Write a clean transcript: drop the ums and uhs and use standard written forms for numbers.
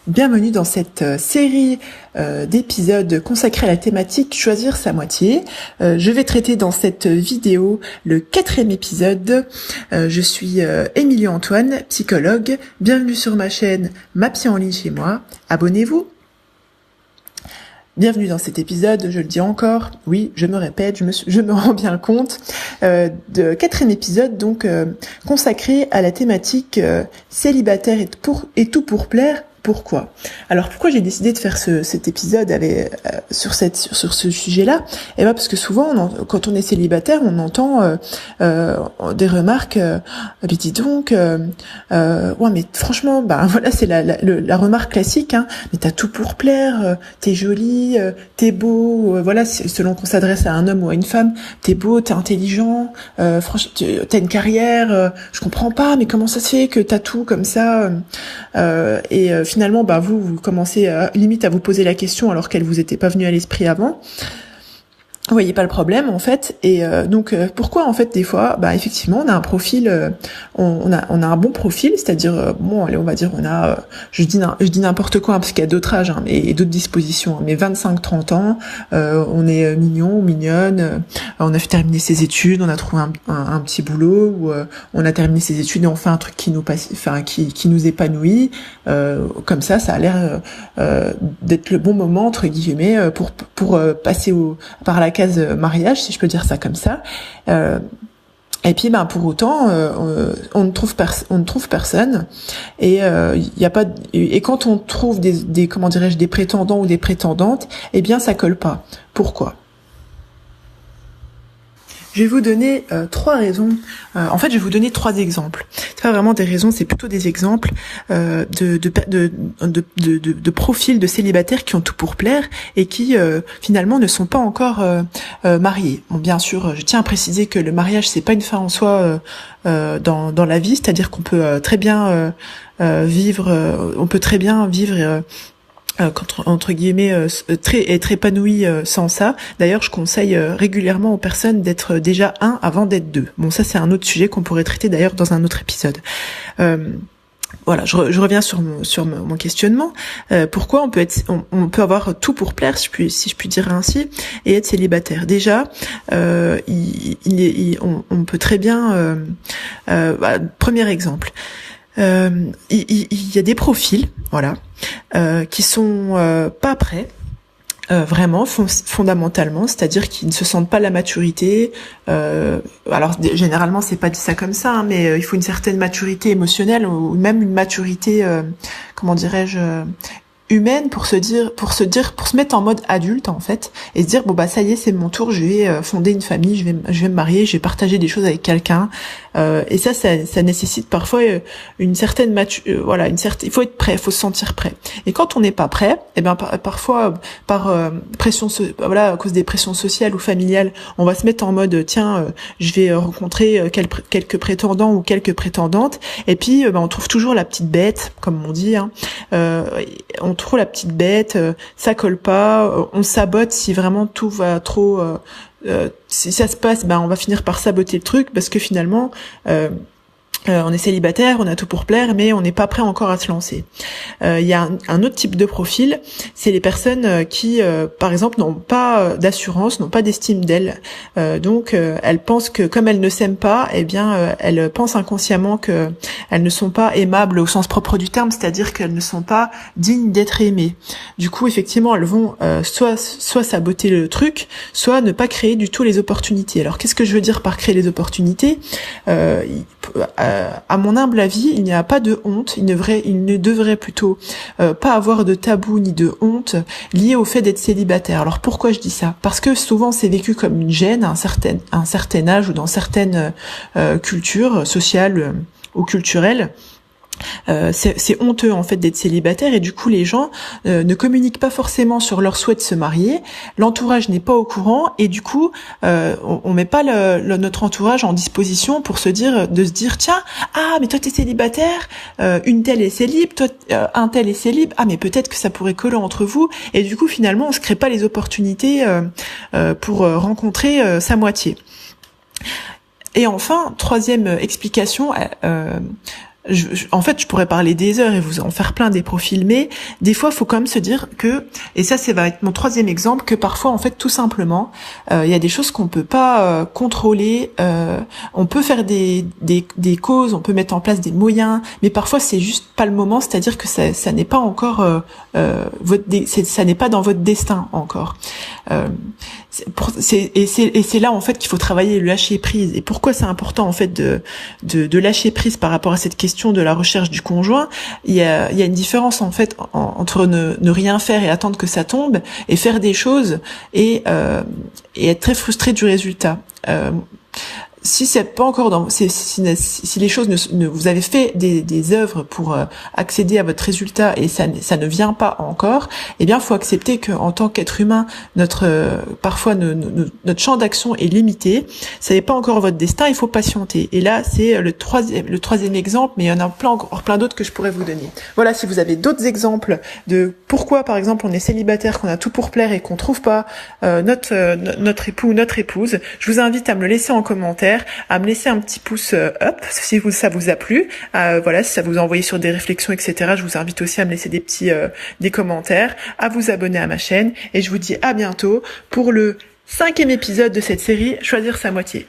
Bienvenue dans cette série d'épisodes consacrés à la thématique Choisir sa moitié. Je vais traiter dans cette vidéo le 4e épisode. Je suis Émilie Antoine, psychologue. Bienvenue sur ma chaîne Ma Psy en ligne chez moi. Abonnez-vous. Bienvenue dans cet épisode, je le dis encore, oui, je me répète, je me rends bien compte, de 4e épisode, donc consacré à la thématique célibataire et tout pour plaire. Pourquoi ? Alors pourquoi j'ai décidé de faire cet épisode sur ce sujet-là ? Eh ben parce que souvent, quand on est célibataire, on entend des remarques. Mais dis donc, ouais, mais franchement, voilà, c'est la remarque classique. Hein, mais t'as tout pour plaire, t'es jolie, t'es beau. Voilà, selon qu'on s'adresse à un homme ou à une femme, t'es beau, t'es intelligent, franchement, t'as une carrière. Je comprends pas, mais comment ça se fait que t'as tout comme ça finalement, vous commencez limite à vous poser la question alors qu'elle vous était pas venue à l'esprit avant. Vous voyez pas le problème en fait, et donc pourquoi en fait des fois, effectivement on a un profil, on a un bon profil, c'est-à-dire allez, on va dire on a, je dis n'importe quoi parce qu'il y a d'autres âges et d'autres dispositions, mais 25-30 ans, on est mignon ou mignonne, on a fait terminer ses études, on a trouvé un petit boulot, ou on a terminé ses études et on fait un truc qui nous épanouit, comme ça a l'air d'être le bon moment entre guillemets pour passer par la case mariage, si je peux dire ça comme ça. Et puis pour autant on ne trouve personne, et il y a pas, et quand on trouve des prétendants ou des prétendantes, eh bien ça colle pas. Pourquoi ? Je vais vous donner 3 raisons. En fait, je vais vous donner 3 exemples. C'est pas vraiment des raisons, c'est plutôt des exemples de profils de célibataires qui ont tout pour plaire et qui finalement ne sont pas encore mariés. Bon, bien sûr, je tiens à préciser que le mariage c'est pas une fin en soi dans la vie, c'est-à-dire qu'on peut très bien vivre, entre guillemets être épanoui sans ça. D'ailleurs, je conseille régulièrement aux personnes d'être déjà 1 avant d'être 2. Bon, ça c'est un autre sujet qu'on pourrait traiter d'ailleurs dans un autre épisode. Voilà, je reviens sur mon questionnement. Pourquoi on peut avoir tout pour plaire, si je puis dire ainsi, et être célibataire. Déjà, on peut très bien. Premier exemple. Il y a des profils, voilà, qui sont pas prêts, vraiment fondamentalement, c'est-à-dire qu'ils ne se sentent pas la maturité. Alors généralement c'est pas dit ça comme ça, mais il faut une certaine maturité émotionnelle ou même une maturité, humaine pour se mettre en mode adulte en fait, et se dire ça y est, c'est mon tour, je vais fonder une famille, je vais me marier, je vais partager des choses avec quelqu'un, et ça nécessite parfois une certaine il faut être prêt, il faut se sentir prêt. Et quand on n'est pas prêt, parfois par pression à cause des pressions sociales ou familiales, on va se mettre en mode je vais rencontrer quelques prétendants ou quelques prétendantes, et puis on trouve toujours la petite bête, comme on dit, hein. On trouve la petite bête, ça colle pas, on sabote si vraiment tout va trop, si ça se passe, on va finir par saboter le truc parce que finalement on est célibataire, on a tout pour plaire, mais on n'est pas prêt encore à se lancer. Il y a un autre type de profil, c'est les personnes qui, par exemple, n'ont pas d'assurance, n'ont pas d'estime d'elles. Donc, elles pensent que comme elles ne s'aiment pas, elles pensent inconsciemment que elles ne sont pas aimables au sens propre du terme, c'est-à-dire qu'elles ne sont pas dignes d'être aimées. Du coup, effectivement, elles vont soit saboter le truc, soit ne pas créer du tout les opportunités. Alors, qu'est-ce que je veux dire par créer les opportunités ? À mon humble avis, il n'y a pas de honte, il ne devrait plutôt pas avoir de tabou ni de honte lié au fait d'être célibataire. Alors pourquoi je dis ça ? Parce que souvent c'est vécu comme une gêne à un certain âge ou dans certaines cultures sociales ou culturelles. C'est honteux en fait d'être célibataire, et du coup les gens ne communiquent pas forcément sur leur souhait de se marier, l'entourage n'est pas au courant, et du coup on met pas notre entourage en disposition pour se dire tiens, mais toi t'es célibataire, une telle est célib, toi un tel est célib, mais peut-être que ça pourrait coller entre vous, et du coup finalement on se crée pas les opportunités pour rencontrer sa moitié. Et enfin, 3e explication, en fait, je pourrais parler des heures et vous en faire plein des profils, mais des fois, il faut quand même se dire que, et ça, va être mon troisième exemple, que parfois, en fait, tout simplement, il y a des choses qu'on peut pas contrôler. On peut faire des causes, on peut mettre en place des moyens, mais parfois, c'est juste pas le moment. C'est-à-dire que ça n'est pas encore ça n'est pas dans votre destin encore. C'est là en fait qu'il faut travailler le lâcher prise. Et pourquoi c'est important en fait de lâcher prise par rapport à cette question de la recherche du conjoint? Il y a une différence en fait entre ne rien faire et attendre que ça tombe, et faire des choses et être très frustré du résultat. Si c'est pas encore dans, si les choses vous avez fait des œuvres pour accéder à votre résultat et ça ne vient pas encore, eh bien, faut accepter que en tant qu'être humain, parfois notre champ d'action est limité. Ça n'est pas encore votre destin, il faut patienter. Et là, c'est le troisième exemple, mais il y en a encore plein d'autres que je pourrais vous donner. Voilà, si vous avez d'autres exemples de pourquoi, par exemple, on est célibataire, qu'on a tout pour plaire et qu'on trouve pas notre époux ou notre épouse, je vous invite à me le laisser en commentaire, à me laisser un petit pouce up si ça vous a plu. Voilà, si ça vous a envoyé sur des réflexions, etc. Je vous invite aussi à me laisser des commentaires, à vous abonner à ma chaîne, et je vous dis à bientôt pour le 5e épisode de cette série Choisir sa moitié.